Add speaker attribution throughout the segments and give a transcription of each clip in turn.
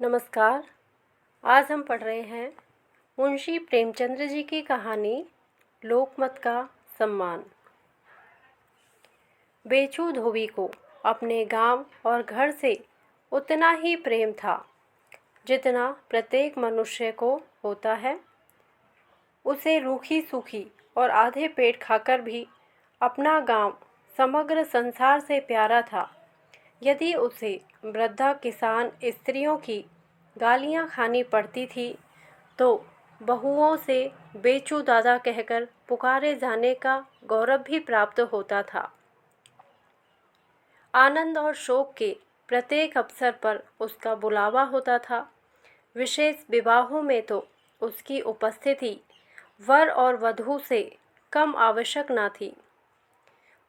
Speaker 1: नमस्कार। आज हम पढ़ रहे हैं मुंशी प्रेमचंद्र जी की कहानी लोकमत का सम्मान। बेचू धोबी को अपने गांव और घर से उतना ही प्रेम था जितना प्रत्येक मनुष्य को होता है। उसे रूखी सूखी और आधे पेट खाकर भी अपना गांव समग्र संसार से प्यारा था। यदि उसे वृद्धा किसान स्त्रियों की गालियां खानी पड़ती थी तो बहुओं से बेचू दादा कहकर पुकारे जाने का गौरव भी प्राप्त होता था। आनंद और शोक के प्रत्येक अवसर पर उसका बुलावा होता था। विशेष विवाहों में तो उसकी उपस्थिति वर और वधू से कम आवश्यक न थी।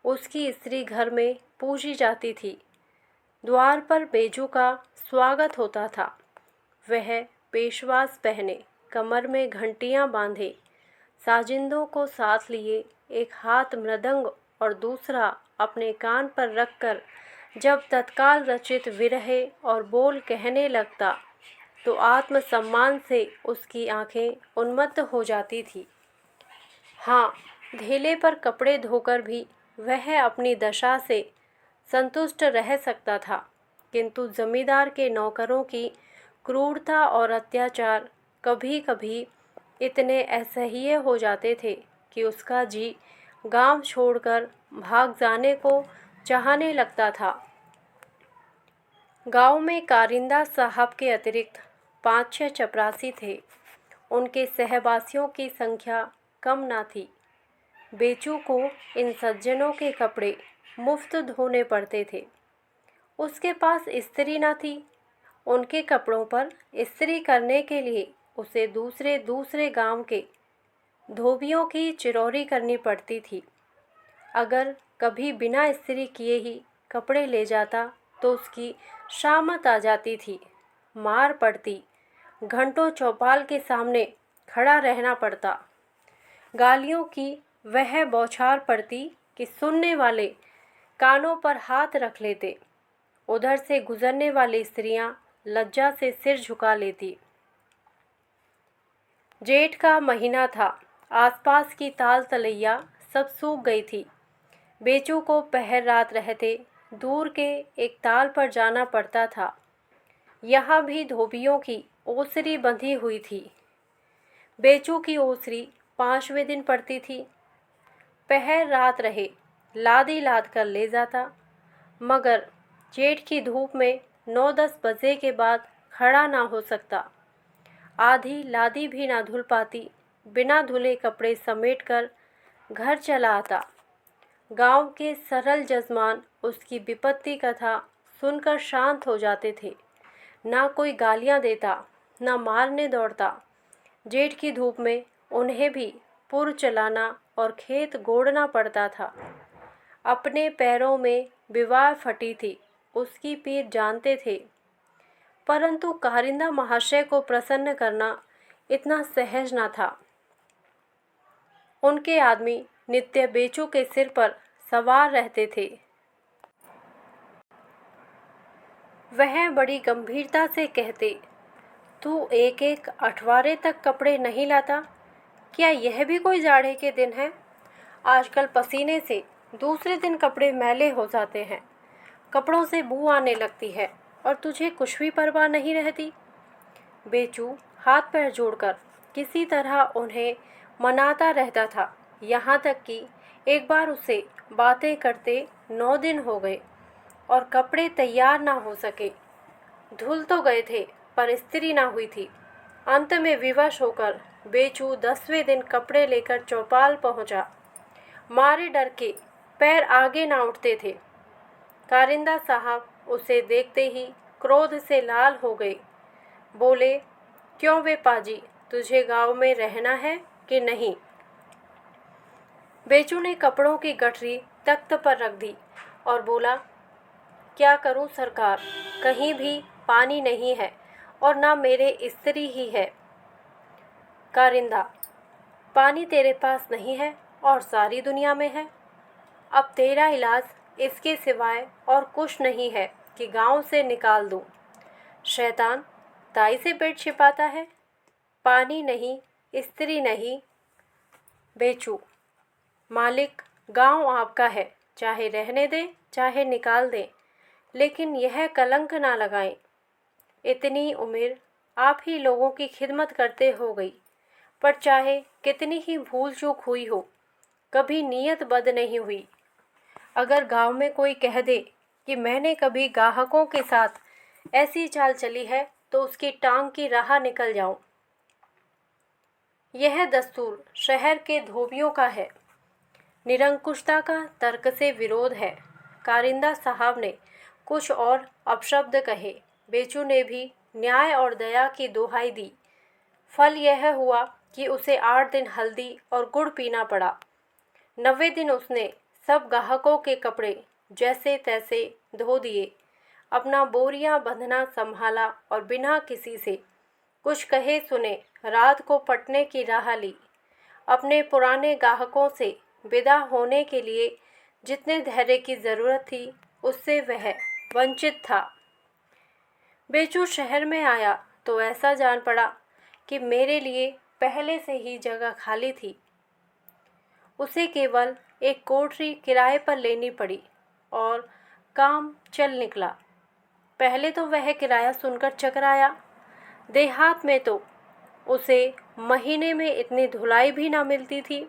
Speaker 1: उसकी स्त्री घर में पूजी जाती थी। द्वार पर बेजू का स्वागत होता था। वह पेशवास पहने, कमर में घंटियां बांधे, साजिंदों को साथ लिए, एक हाथ मृदंग और दूसरा अपने कान पर रखकर जब तत्काल रचित विरहे और बोल कहने लगता तो आत्मसम्मान से उसकी आंखें उन्मत्त हो जाती थी। हाँ, धेले पर कपड़े धोकर भी वह अपनी दशा से संतुष्ट रह सकता था, किंतु जमींदार के नौकरों की क्रूरता और अत्याचार कभी कभी इतने असह्य हो जाते थे कि उसका जी गांव छोड़कर भाग जाने को चाहने लगता था। गांव में कारिंदा साहब के अतिरिक्त 5-6 चपरासी थे। उनके सहवासियों की संख्या कम ना थी। बेचू को इन सज्जनों के कपड़े मुफ्त धोने पड़ते थे। उसके पास स्त्री न थी। उनके कपड़ों पर इस्त्री करने के लिए उसे दूसरे दूसरे गांव के धोबियों की चिरौरी करनी पड़ती थी। अगर कभी बिना इस्त्री किए ही कपड़े ले जाता तो उसकी शामत आ जाती थी, मार पड़ती, घंटों चौपाल के सामने खड़ा रहना पड़ता, गालियों की वह बौछार पड़ती कि सुनने वाले कानों पर हाथ रख लेते। उधर से गुजरने वाली स्त्रियां लज्जा से सिर झुका लेती। जेठ का महीना था। आसपास की ताल तलैया सब सूख गई थी। बेचू को पहर रात रहते दूर के एक ताल पर जाना पड़ता था। यहाँ भी धोबियों की ओसरी बंधी हुई थी। बेचू की ओसरी 5वें दिन पड़ती थी। पहर रात रहे, लादी लाद कर ले जाता, मगर जेठ की धूप में 9-10 बजे के बाद खड़ा ना हो सकता। आधी लादी भी ना धुल पाती। बिना धुले कपड़े समेटकर घर चला आता। गांव के सरल जजमान उसकी विपत्ति कथा सुनकर शांत हो जाते थे। ना कोई गालियां देता, ना मारने दौड़ता। जेठ की धूप में उन्हें भी पुर चलाना और खेत गोड़ना पड़ता था। अपने पैरों में विवाह फटी थी, उसकी पीर जानते थे, परंतु कारिंदा महाशय को प्रसन्न करना इतना सहज न था। उनके आदमी नित्य बेचू के सिर पर सवार रहते थे। वह बड़ी गंभीरता से कहते, तू एक एक अठवारे तक कपड़े नहीं लाता? क्या यह भी कोई जाड़े के दिन है? आजकल पसीने से दूसरे दिन कपड़े मैले हो जाते हैं, कपड़ों से बू आने लगती है और तुझे कुछ भी परवाह नहीं रहती। बेचू हाथ पैर जोड़कर किसी तरह उन्हें मनाता रहता था। यहाँ तक कि एक बार उसे बातें करते 9 दिन हो गए और कपड़े तैयार ना हो सके। धुल तो गए थे पर इस्त्री ना हुई थी। अंत में विवश होकर बेचू 10वें दिन कपड़े लेकर चौपाल पहुंचा। मारे डर के पैर आगे ना उठते थे। कारिंदा साहब उसे देखते ही क्रोध से लाल हो गए। बोले, क्यों वे पाजी, तुझे गांव में रहना है कि नहीं? बेचू ने कपड़ों की गठरी तख्त पर रख दी और बोला, क्या करूं सरकार, कहीं भी पानी नहीं है और ना मेरे स्त्री ही है। कारिंदा, पानी तेरे पास नहीं है और सारी दुनिया में है। अब तेरा इलाज इसके सिवाय और कुछ नहीं है कि गांव से निकाल दूं। शैतान, दाई से पेट छिपाता है? पानी नहीं, स्त्री नहीं। बेचू, मालिक, गांव आपका है, चाहे रहने दें चाहे निकाल दें, लेकिन यह कलंक ना लगाएं। इतनी उम्र आप ही लोगों की खिदमत करते हो गई, पर चाहे कितनी ही भूल चूक हुई हो, कभी नीयत बद नहीं हुई। अगर गांव में कोई कह दे कि मैंने कभी गाहकों के साथ ऐसी चाल चली है तो उसकी टांग की राह निकल जाऊं। यह दस्तूर शहर के धोबियों का है, निरंकुशता का तर्क से विरोध है। कारिंदा साहब ने कुछ और अपशब्द कहे। बेचू ने भी न्याय और दया की दुहाई दी। फल यह हुआ कि उसे 8 दिन हल्दी और गुड़ पीना पड़ा। 90 दिन उसने सब गाहकों के कपड़े जैसे तैसे धो दिए, अपना बोरियां बंधना संभाला और बिना किसी से कुछ कहे सुने रात को पटने की राह ली। अपने पुराने गाहकों से विदा होने के लिए जितने धैर्य की जरूरत थी, उससे वह वंचित था। बेचू शहर में आया तो ऐसा जान पड़ा कि मेरे लिए पहले से ही जगह खाली थी। उसे केवल एक कोठरी किराए पर लेनी पड़ी और काम चल निकला। पहले तो वह किराया सुनकर चकराया। देहात में तो उसे महीने में इतनी धुलाई भी ना मिलती थी,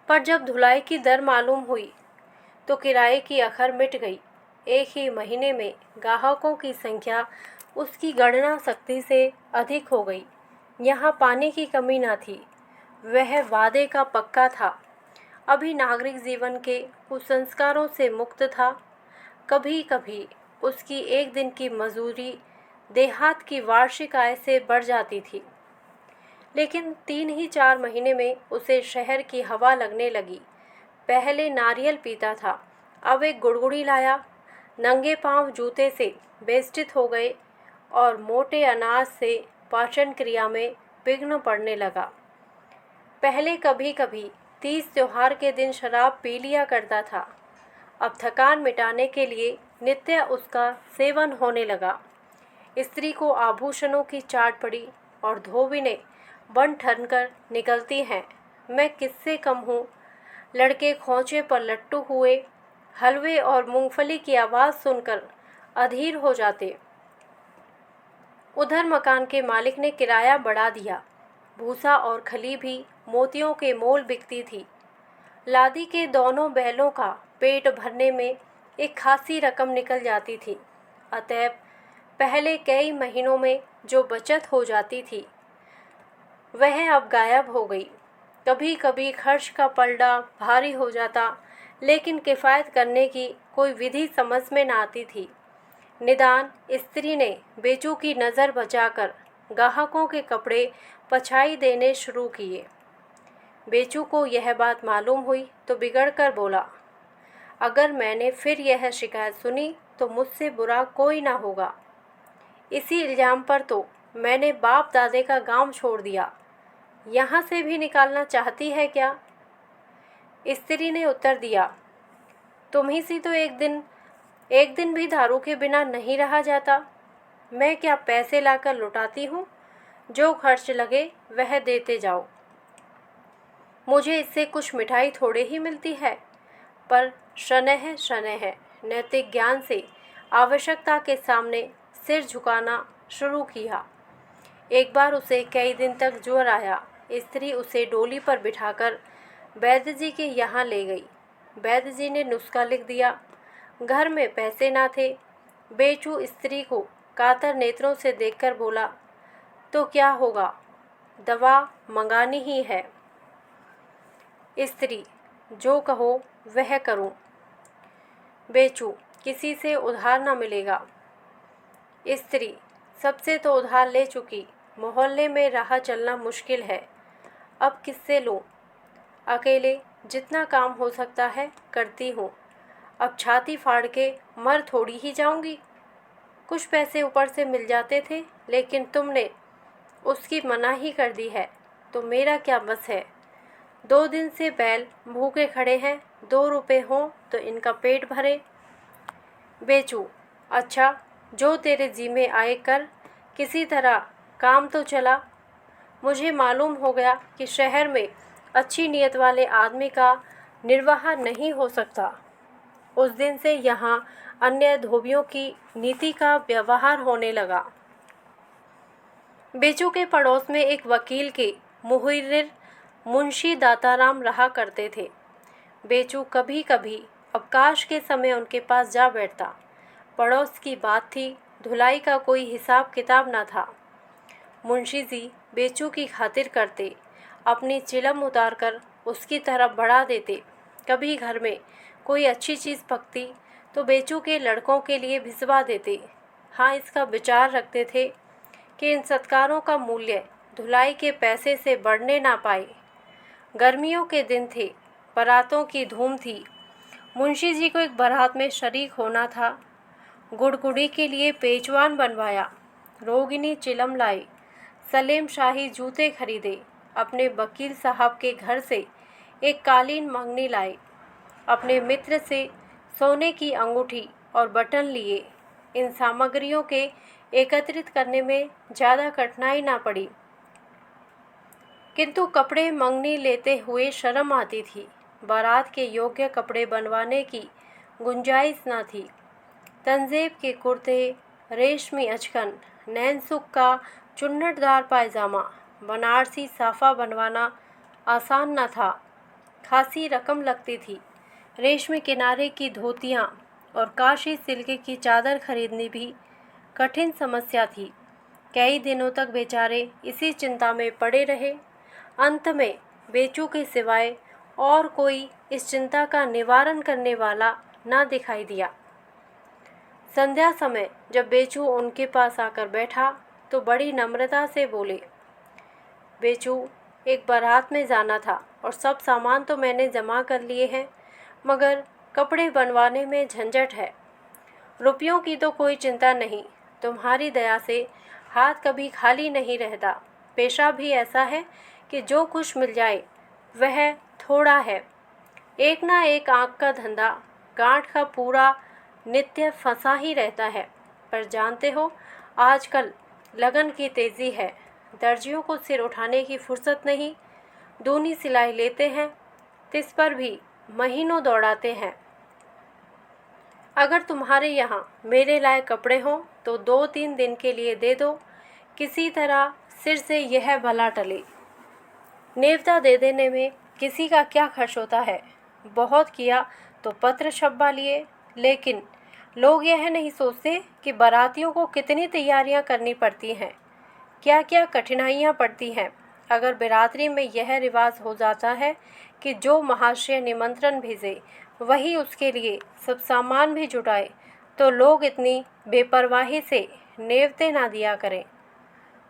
Speaker 1: पर जब धुलाई की दर मालूम हुई तो किराए की अखर मिट गई। एक ही महीने में गाहकों की संख्या उसकी गणना शक्ति से अधिक हो गई। यहाँ पानी की कमी न थी, वह वादे का पक्का था। अभी नागरिक जीवन के कुसंस्कारों से मुक्त था। कभी कभी उसकी एक दिन की मजूरी देहात की वार्षिक आय से बढ़ जाती थी, लेकिन 3 ही 4 महीने में उसे शहर की हवा लगने लगी। पहले नारियल पीता था, अब एक गुड़गुड़ी लाया। नंगे पांव जूते से बेस्टित हो गए और मोटे अनाज से पाचन क्रिया में विघ्न पड़ने लगा। पहले कभी कभी 30 त्योहार के दिन शराब पी लिया करता था, अब थकान मिटाने के लिए नित्य उसका सेवन होने लगा। स्त्री को आभूषणों की चाट पड़ी और धोबिनें बन ठन कर निकलती हैं। मैं किससे कम हूँ? लड़के खोंचे पर लट्टू हुए, हलवे और मूंगफली की आवाज़ सुनकर अधीर हो जाते। उधर मकान के मालिक ने किराया बढ़ा दिया। भूसा और खली भी मोतियों के मोल बिकती थी। लादी के दोनों बैलों का पेट भरने में एक खासी रकम निकल जाती थी। अतएव पहले कई महीनों में जो बचत हो जाती थी, वह अब गायब हो गई। कभी कभी खर्च का पलड़ा भारी हो जाता, लेकिन किफ़ायत करने की कोई विधि समझ में न आती थी। निदान स्त्री ने बेचू की नज़र बचाकर गाहकों के कपड़े पछाई देने शुरू किए। बेचू को यह बात मालूम हुई तो बिगड़ कर बोला, अगर मैंने फिर यह शिकायत सुनी तो मुझसे बुरा कोई ना होगा। इसी इल्ज़ाम पर तो मैंने बाप दादे का गांव छोड़ दिया। यहाँ से भी निकालना चाहती है क्या? स्त्री ने उत्तर दिया, तुम्ही सी तो एक दिन भी दारू के बिना नहीं रहा जाता। मैं क्या पैसे लाकर लुटाती हूँ? जो खर्च लगे वह देते जाओ। मुझे इससे कुछ मिठाई थोड़े ही मिलती है, पर शनह नैतिक ज्ञान से आवश्यकता के सामने सिर झुकाना शुरू किया। एक बार उसे कई दिन तक ज्वर आया। स्त्री उसे डोली पर बिठाकर वैद्य जी के यहाँ ले गई। वैद्य जी ने नुस्खा लिख दिया। घर में पैसे ना थे। बेचू स्त्री को कातर नेत्रों से देखकर बोला, तो क्या होगा, दवा मंगानी ही है। स्त्री, जो कहो वह करूं। बेचू, किसी से उधार ना मिलेगा। स्त्री, सबसे तो उधार ले चुकी, मोहल्ले में राह चलना मुश्किल है, अब किससे लूं? अकेले जितना काम हो सकता है करती हूँ। अब छाती फाड़ के मर थोड़ी ही जाऊंगी। कुछ पैसे ऊपर से मिल जाते थे, लेकिन तुमने उसकी मनाही कर दी है, तो मेरा क्या बस है। 2 दिन से बैल भूखे खड़े हैं, 2 रुपए हों तो इनका पेट भरे। बेचू, अच्छा, जो तेरे जी में आए कर, किसी तरह काम तो चला। मुझे मालूम हो गया कि शहर में अच्छी नीयत वाले आदमी का निर्वाह नहीं हो सकता। उस दिन से यहाँ अन्य धोबियों की नीति का व्यवहार होने लगा। बेचू के पड़ोस में एक वकील के मुहर्रिर मुंशी दाताराम रहा करते थे। बेचू कभी कभी अवकाश के समय उनके पास जा बैठता। पड़ोस की बात थी, धुलाई का कोई हिसाब किताब न था। मुंशी जी बेचू की खातिर करते, अपनी चिलम उतारकर उसकी तरफ बढ़ा देते। कभी घर में कोई अच्छी चीज़ पकती तो बेचू के लड़कों के लिए भिजवा देते। हाँ, इसका विचार रखते थे कि इन सत्कारों का मूल्य धुलाई के पैसे से बढ़ने ना पाए। गर्मियों के दिन थे, बारातों की धूम थी। मुंशी जी को एक बारात में शरीक होना था। गुड़गुड़ी के लिए पेचवान बनवाया, रोगिणी चिलम लाई, सलेम शाही जूते खरीदे, अपने वकील साहब के घर से एक कालीन मंगनी लाई, अपने मित्र से सोने की अंगूठी और बटन लिए। इन सामग्रियों के एकत्रित करने में ज़्यादा कठिनाई ना पड़ी, किंतु कपड़े मंगनी लेते हुए शर्म आती थी। बारात के योग्य कपड़े बनवाने की गुंजाइश न थी। तंजेब के कुर्ते, रेशमी अचकन, नैनसुख का चुन्नटदार पायजामा, बनारसी साफा बनवाना आसान न था। खासी रकम लगती थी। रेशमी किनारे की धोतियाँ और काशी सिल्क की चादर खरीदनी भी कठिन समस्या थी। कई दिनों तक बेचारे इसी चिंता में पड़े रहे। अंत में बेचू के सिवाय और कोई इस चिंता का निवारण करने वाला न दिखाई दिया। संध्या समय जब बेचू उनके पास आकर बैठा तो बड़ी नम्रता से बोले, बेचू, एक बारात में जाना था और सब सामान तो मैंने जमा कर लिए हैं, मगर कपड़े बनवाने में झंझट है। रुपयों की तो कोई चिंता नहीं, तुम्हारी दया से हाथ कभी खाली नहीं रहता। पेशा भी ऐसा है कि जो कुछ मिल जाए वह थोड़ा है। एक ना एक आँख का धंधा गांठ का पूरा नित्य फंसा ही रहता है। पर जानते हो, आजकल लगन की तेज़ी है। दर्जियों को सिर उठाने की फुर्सत नहीं। दूनी सिलाई लेते हैं, तिस पर भी महीनों दौड़ाते हैं। अगर तुम्हारे यहाँ मेरे लायक कपड़े हों तो 2-3 दिन के लिए दे दो, किसी तरह सिर से यह भला टले। नेवता दे देने में किसी का क्या खर्च होता है। बहुत किया तो पत्र छपवा लिए, लेकिन लोग यह नहीं सोचते कि बारातियों को कितनी तैयारियां करनी पड़ती हैं, क्या क्या कठिनाइयां पड़ती हैं। अगर बिरादरी में यह रिवाज हो जाता है कि जो महाशय निमंत्रण भेजे वही उसके लिए सब सामान भी जुटाए, तो लोग इतनी बेपरवाही से नेवते ना दिया करें।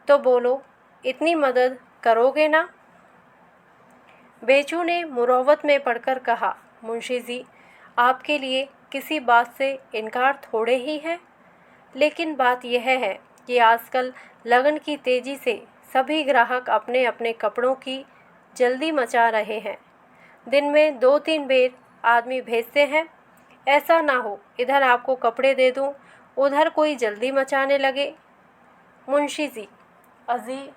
Speaker 1: तो बोलो, इतनी मदद करोगे ना? बेचू ने मुरौवत में पढ़कर कहा, मुंशी जी, आपके लिए किसी बात से इनकार थोड़े ही है। लेकिन बात यह है कि आजकल लगन की तेज़ी से सभी ग्राहक अपने अपने कपड़ों की जल्दी मचा रहे हैं। दिन में 2-3 बेर आदमी भेजते हैं। ऐसा ना हो इधर आपको कपड़े दे दूं, उधर कोई जल्दी मचाने लगे। मुंशी जी, अजी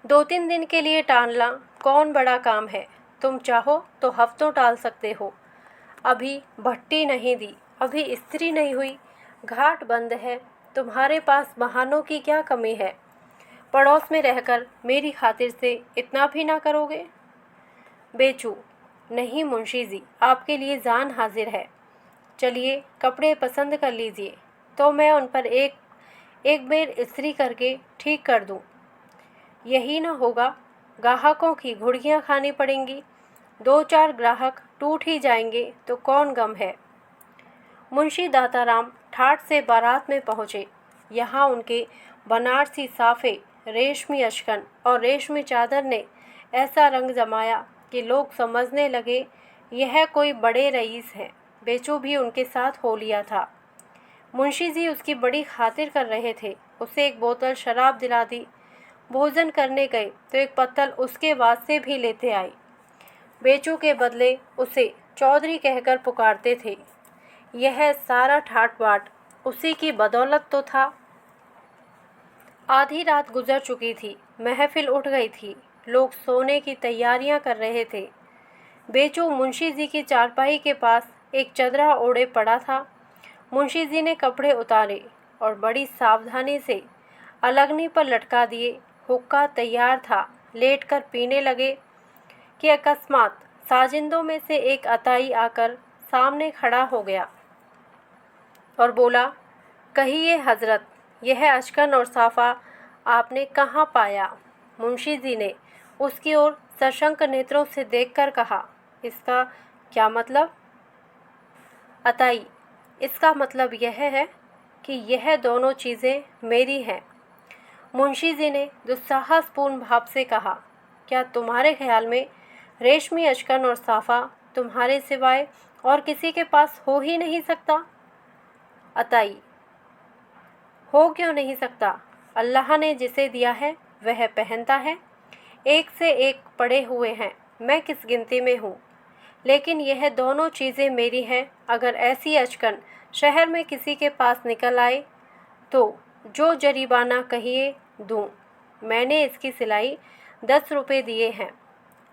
Speaker 1: 2-3 दिन के लिए टालना कौन बड़ा काम है। तुम चाहो तो हफ्तों टाल सकते हो। अभी भट्टी नहीं दी, अभी इस्त्री नहीं हुई, घाट बंद है। तुम्हारे पास बहानों की क्या कमी है? पड़ोस में रहकर मेरी खातिर से इतना भी ना करोगे? बेचू, नहीं मुंशी जी, आपके लिए जान हाजिर है। चलिए कपड़े पसंद कर लीजिए तो मैं उन पर एक बेर इस्त्री करके ठीक कर दूं। यही ना होगा, ग्राहकों की घुड़कियां खानी पड़ेंगी। 2-4 ग्राहक टूट ही जाएंगे तो कौन गम है। मुंशी दाताराम ठाठ से बारात में पहुँचे। यहाँ उनके बनारसी साफे, रेशमी अचकन और रेशमी चादर ने ऐसा रंग जमाया कि लोग समझने लगे यह कोई बड़े रईस हैं। बेचू भी उनके साथ हो लिया था। मुंशी जी उसकी बड़ी खातिर कर रहे थे। उसे एक बोतल शराब दिला दी। भोजन करने गए तो एक पत्तल उसके वास्ते भी लेते आए। बेचू के बदले उसे चौधरी कहकर पुकारते थे। यह सारा ठाट बाट उसी की बदौलत तो था। आधी रात गुजर चुकी थी। महफिल उठ गई थी। लोग सोने की तैयारियां कर रहे थे। बेचू मुंशी जी की चारपाई के पास एक चदरा ओढ़े पड़ा था। मुंशी जी ने कपड़े उतारे और बड़ी सावधानी से अलगनी पर लटका दिए। हुक्का तैयार था। लेटकर पीने लगे कि अकस्मात साजिंदों में से एक अताई आकर सामने खड़ा हो गया और बोला, कहिए हजरत, यह अचकन और साफा आपने कहाँ पाया? मुंशी जी ने उसकी ओर सशंक नेत्रों से देखकर कहा, इसका क्या मतलब? अताई, इसका मतलब यह है कि यह दोनों चीज़ें मेरी हैं। मुंशी जी ने दुस्साहसपूर्ण भाव से कहा, क्या तुम्हारे ख्याल में रेशमी अचकन और साफा तुम्हारे सिवाय और किसी के पास हो ही नहीं सकता? अताई, हो क्यों नहीं सकता? अल्लाह ने जिसे दिया है वह पहनता है। एक से एक पड़े हुए हैं, मैं किस गिनती में हूँ? लेकिन यह दोनों चीज़ें मेरी हैं। अगर ऐसी अचकन शहर में किसी के पास निकल आए तो जो जरीबाना कहिए दूँ। मैंने इसकी सिलाई 10 रुपये दिए हैं।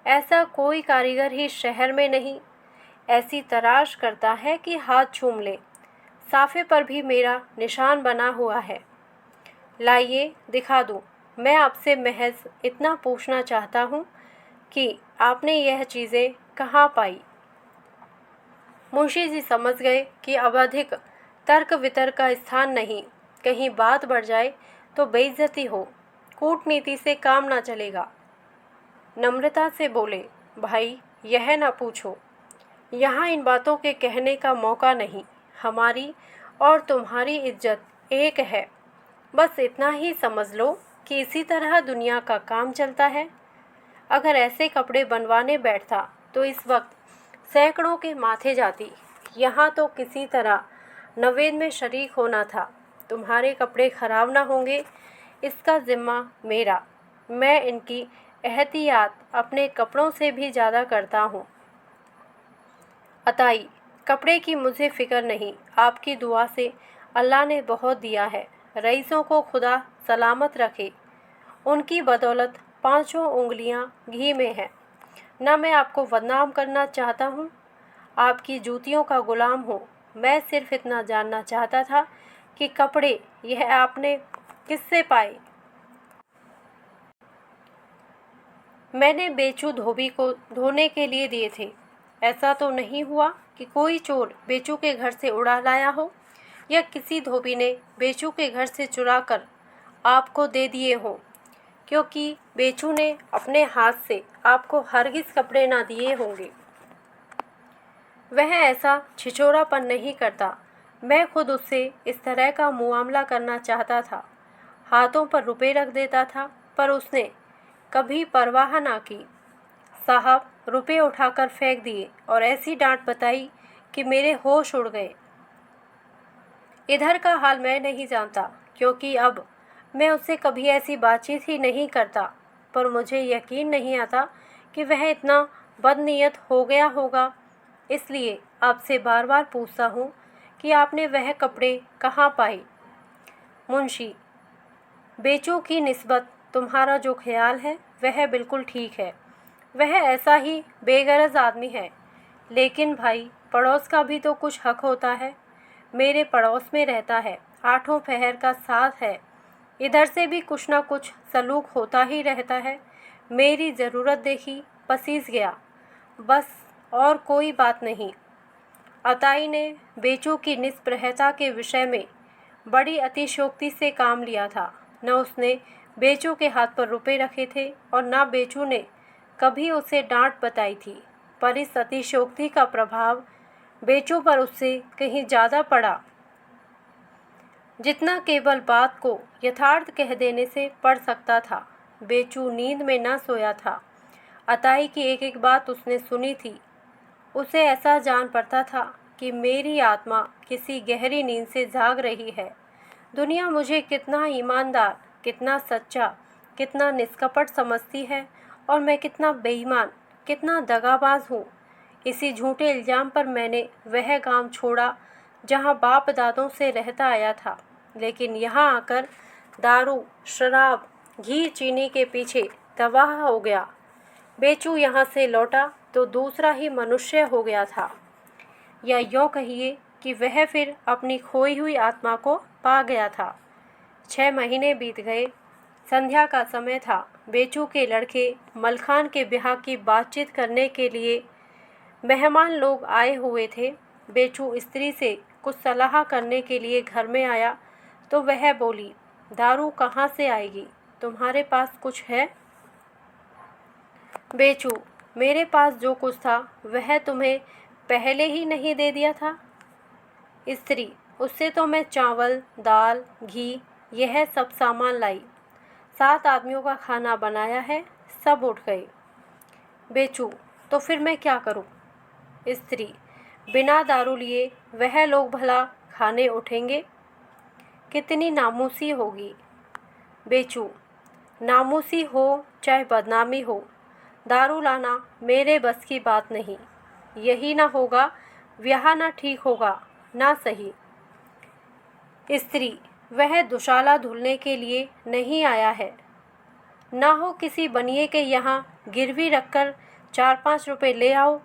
Speaker 1: ऐसा कोई कारीगर ही शहर में नहीं। ऐसी तराश करता है कि हाथ चूम ले। साफे पर भी मेरा निशान बना हुआ है। लाइए दिखा दूँ। मैं आपसे महज इतना पूछना चाहता हूँ कि आपने यह चीज़ें कहाँ पाई? मुंशी जी समझ गए कि अब अधिक तर्क वितर्क का स्थान नहीं। कहीं बात बढ़ जाए तो बेइज्जती हो। कूटनीति से काम ना चलेगा। नम्रता से बोले, भाई यह ना पूछो। यहाँ इन बातों के कहने का मौका नहीं। हमारी और तुम्हारी इज्जत एक है। बस इतना ही समझ लो कि इसी तरह दुनिया का काम चलता है। अगर ऐसे कपड़े बनवाने बैठता तो इस वक्त सैकड़ों के माथे जाती। यहाँ तो किसी तरह नवेद में शरीक होना था। तुम्हारे कपड़े खराब ना होंगे इसका जिम्मा मेरा। मैं इनकी एहतियात अपने कपड़ों से भी ज़्यादा करता हूँ। अताई, कपड़े की मुझे फ़िक्र नहीं। आपकी दुआ से अल्लाह ने बहुत दिया है। रईसों को खुदा सलामत रखे। उनकी बदौलत पांचों उंगलियां घी में हैं। न मैं आपको बदनाम करना चाहता हूँ, आपकी जूतियों का गुलाम हूँ। मैं सिर्फ इतना जानना चाहता था कि कपड़े यह आपने किससे पाए? मैंने बेचू धोबी को धोने के लिए दिए थे। ऐसा तो नहीं हुआ कि कोई चोर बेचू के घर से उड़ा लाया हो या किसी धोबी ने बेचू के घर से चुरा कर आपको दे दिए हों, क्योंकि बेचू ने अपने हाथ से आपको हरगिज़ कपड़े ना दिए होंगे। वह ऐसा छिछोरापन नहीं करता। मैं खुद उससे इस तरह का मुआमला करना चाहता था। हाथों पर रुपए रख देता था, पर उसने कभी परवाह ना की। साहब रुपए उठाकर फेंक दिए और ऐसी डांट बताई कि मेरे होश उड़ गए। इधर का हाल मैं नहीं जानता, क्योंकि अब मैं उससे कभी ऐसी बातचीत ही नहीं करता, पर मुझे यकीन नहीं आता कि वह इतना बदनीयत हो गया होगा। इसलिए आपसे बार बार पूछता हूँ कि आपने वह कपड़े कहाँ पाए? मुंशी, बेचू की निस्बत तुम्हारा जो ख्याल है वह बिल्कुल ठीक है। वह ऐसा ही बेगरज आदमी है, लेकिन भाई पड़ोस का भी तो कुछ हक होता है। मेरे पड़ोस में रहता है, आठों पहर का साथ है। इधर से भी कुछ ना कुछ सलूक होता ही रहता है। मेरी ज़रूरत देखी, पसीज गया, बस और कोई बात नहीं। अताई ने बेचू की निष्प्रहता के विषय में बड़ी अतिशयोक्ति से काम लिया था। न उसने बेचू के हाथ पर रुपए रखे थे और न बेचू ने कभी उसे डांट बताई थी, पर इस अतिशयोक्ति का प्रभाव बेचू पर उससे कहीं ज़्यादा पड़ा जितना केवल बात को यथार्थ कह देने से पड़ सकता था। बेचू नींद में न सोया था। अताई की एक एक बात उसने सुनी थी। उसे ऐसा जान पड़ता था कि मेरी आत्मा किसी गहरी नींद से जाग रही है। दुनिया मुझे कितना ईमानदार, कितना सच्चा, कितना निष्कपट समझती है और मैं कितना बेईमान, कितना दगाबाज हूँ। इसी झूठे इल्ज़ाम पर मैंने वह गांव छोड़ा जहाँ बाप दादों से रहता आया था, लेकिन यहाँ आकर दारू, शराब, घी, चीनी के पीछे तबाह हो गया। बेचू यहाँ से लौटा तो दूसरा ही मनुष्य हो गया था, या यूँ कहिए कि वह फिर अपनी खोई हुई आत्मा को पा गया था। 6 महीने बीत गए। संध्या का समय था। बेचू के लड़के मलखान के ब्याह की बातचीत करने के लिए मेहमान लोग आए हुए थे। बेचू स्त्री से कुछ सलाह करने के लिए घर में आया तो वह बोली, दारू कहाँ से आएगी? तुम्हारे पास कुछ है? बेचू, मेरे पास जो कुछ था वह तुम्हें पहले ही नहीं दे दिया था? स्त्री, उससे तो मैं चावल, दाल, घी, यह सब सामान लाई। 7 आदमियों का खाना बनाया है, सब उठ गए। बेचू, तो फिर मैं क्या करूं? स्त्री, बिना दारू लिए वह लोग भला खाने उठेंगे? कितनी नामूसी होगी। बेचू, नामूसी हो चाहे बदनामी हो, दारू लाना मेरे बस की बात नहीं। यही ना होगा, ब्याह ना ठीक होगा, ना सही। स्त्री, वह दुशाला धुलने के लिए नहीं आया है। ना हो किसी बनिए के यहाँ गिरवी रखकर 4-5 रुपए ले आओ,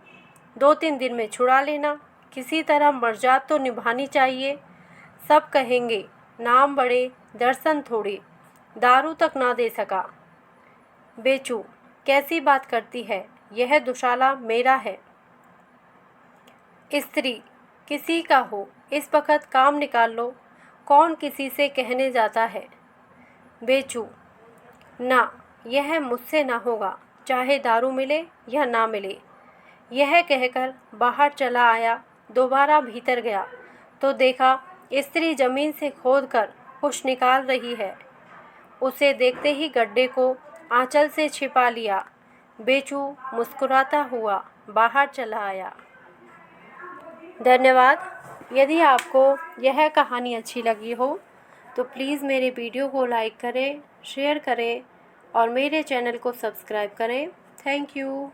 Speaker 1: 2-3 दिन में छुड़ा लेना। किसी तरह मर्जात तो निभानी चाहिए। सब कहेंगे नाम बड़े, दर्शन थोड़े, दारू तक ना दे सका। बेचू, कैसी बात करती है? यह दुशाला मेरा है। स्त्री, किसी का हो, इस वक्त काम निकाल लो। कौन किसी से कहने जाता है? बेचू, ना, यह मुझसे ना होगा, चाहे दारू मिले या ना मिले। यह कहकर बाहर चला आया। दोबारा भीतर गया तो देखा स्त्री जमीन से खोदकर कुछ निकाल रही है। उसे देखते ही गड्ढे को आंचल से छिपा लिया। बेचू मुस्कुराता हुआ बाहर चला आया। धन्यवाद। यदि आपको यह कहानी अच्छी लगी हो तो प्लीज़ मेरे वीडियो को लाइक करें, शेयर करें और मेरे चैनल को सब्सक्राइब करें। Thank you.